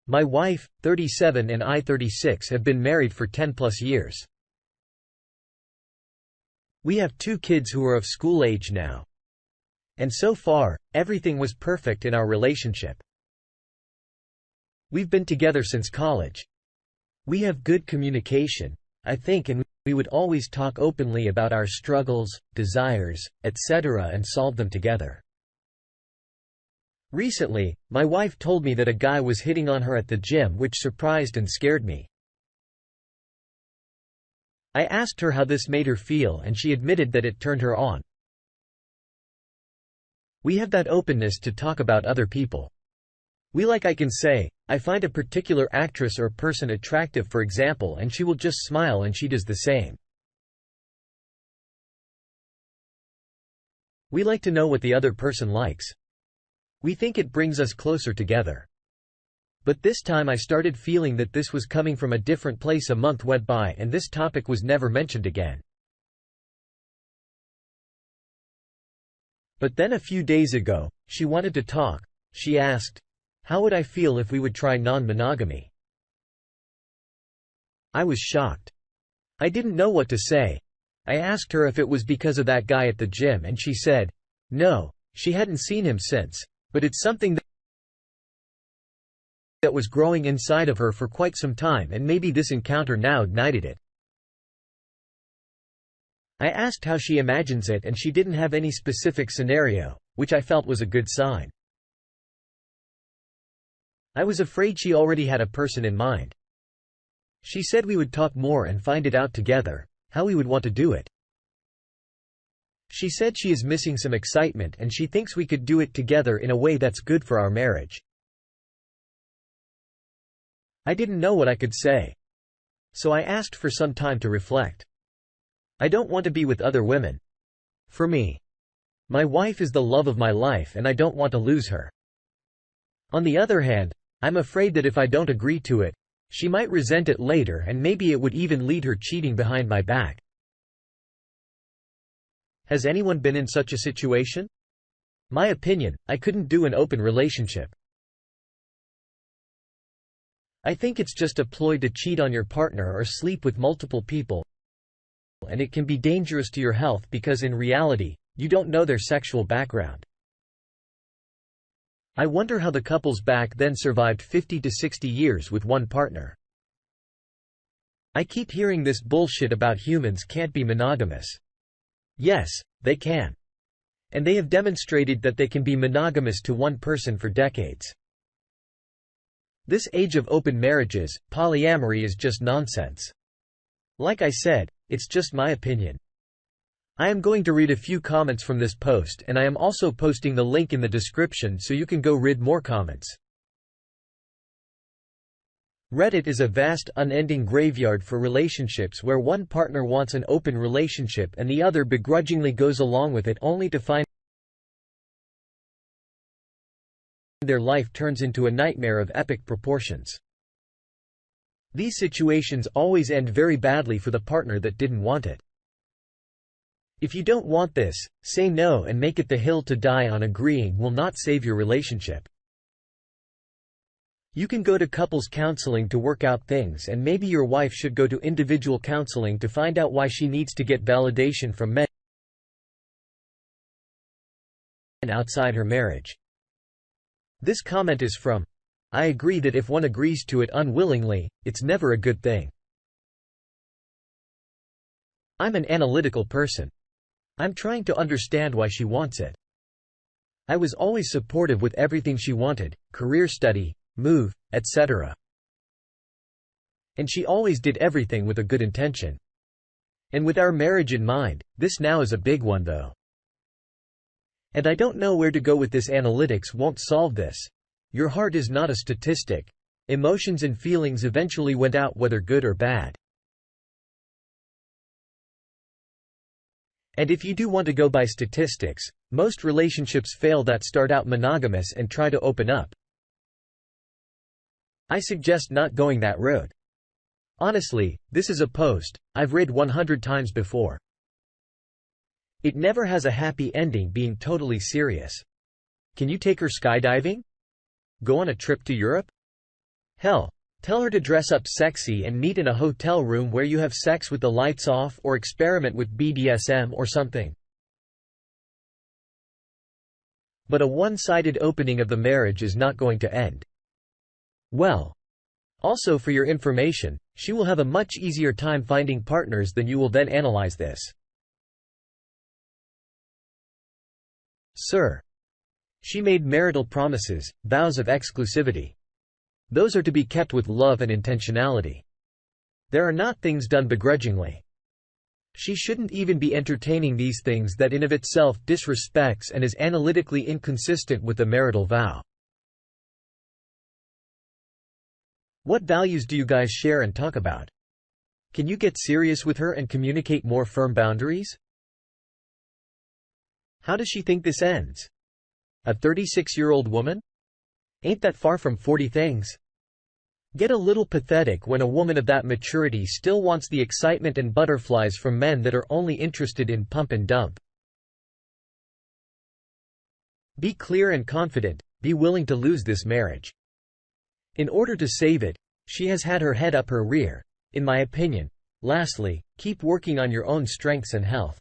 My wife, 37, and I, 36, have been married for 10+ years. We have 2 kids who are of school age now. And so far, everything was perfect in our relationship. We've been together since college. We have good communication, I think, and we would always talk openly about our struggles, desires, etc., and solve them together. Recently, my wife told me that a guy was hitting on her at the gym, which surprised and scared me. I asked her how this made her feel, and she admitted that it turned her on. We have that openness to talk about other people. I can say, I find a particular actress or person attractive, for example, and she will just smile and she does the same. We like to know what the other person likes. We think it brings us closer together. But this time I started feeling that this was coming from a different place. A month went by and this topic was never mentioned again. But then a few days ago, she wanted to talk. She asked, how would I feel if we would try non-monogamy? I was shocked. I didn't know what to say. I asked her if it was because of that guy at the gym, and she said, no, she hadn't seen him since, but it's something that was growing inside of her for quite some time, and maybe this encounter now ignited it. I asked how she imagines it, and she didn't have any specific scenario, which I felt was a good sign. I was afraid she already had a person in mind. She said we would talk more and find it out together, how we would want to do it. She said she is missing some excitement and she thinks we could do it together in a way that's good for our marriage. I didn't know what I could say. So I asked for some time to reflect. I don't want to be with other women. For me, my wife is the love of my life and I don't want to lose her. On the other hand, I'm afraid that if I don't agree to it, she might resent it later and maybe it would even lead her cheating behind my back. Has anyone been in such a situation? My opinion, I couldn't do an open relationship. I think it's just a ploy to cheat on your partner or sleep with multiple people, and it can be dangerous to your health because in reality, you don't know their sexual background. I wonder how the couples back then survived 50 to 60 years with one partner. I keep hearing this bullshit about humans can't be monogamous. Yes, they can. And they have demonstrated that they can be monogamous to one person for decades. This age of open marriages, polyamory is just nonsense. Like I said, it's just my opinion. I am going to read a few comments from this post, and I am also posting the link in the description so you can go read more comments. Reddit is a vast, unending graveyard for relationships where one partner wants an open relationship and the other begrudgingly goes along with it only to find their life turns into a nightmare of epic proportions. These situations always end very badly for the partner that didn't want it. If you don't want this, say no and make it the hill to die on. Agreeing will not save your relationship. You can go to couples counseling to work out things, and maybe your wife should go to individual counseling to find out why she needs to get validation from men outside her marriage. This comment is from, I agree that if one agrees to it unwillingly, it's never a good thing. I'm an analytical person. I'm trying to understand why she wants it. I was always supportive with everything she wanted, career, study, move, etc. And she always did everything with a good intention. And with our marriage in mind, this now is a big one though. And I don't know where to go with this. Analytics won't solve this. Your heart is not a statistic. Emotions and feelings eventually went out, whether good or bad. And if you do want to go by statistics, most relationships fail that start out monogamous and try to open up. I suggest not going that road. Honestly, this is a post I've read 100 times before. It never has a happy ending. Being totally serious. Can you take her skydiving? Go on a trip to Europe? Hell, tell her to dress up sexy and meet in a hotel room where you have sex with the lights off, or experiment with BDSM or something. But a one-sided opening of the marriage is not going to end well. Also, for your information, she will have a much easier time finding partners than you will. Then analyze this. Sir. She made marital promises, vows of exclusivity. Those are to be kept with love and intentionality. There are not things done begrudgingly. She shouldn't even be entertaining these things that in of itself disrespects and is analytically inconsistent with the marital vow. What values do you guys share and talk about? Can you get serious with her and communicate more firm boundaries? How does she think this ends? A 36-year-old woman? Ain't that far from 40 things? Get a little pathetic when a woman of that maturity still wants the excitement and butterflies from men that are only interested in pump and dump. Be clear and confident, be willing to lose this marriage. In order to save it, she has had her head up her rear, in my opinion. Lastly, keep working on your own strengths and health.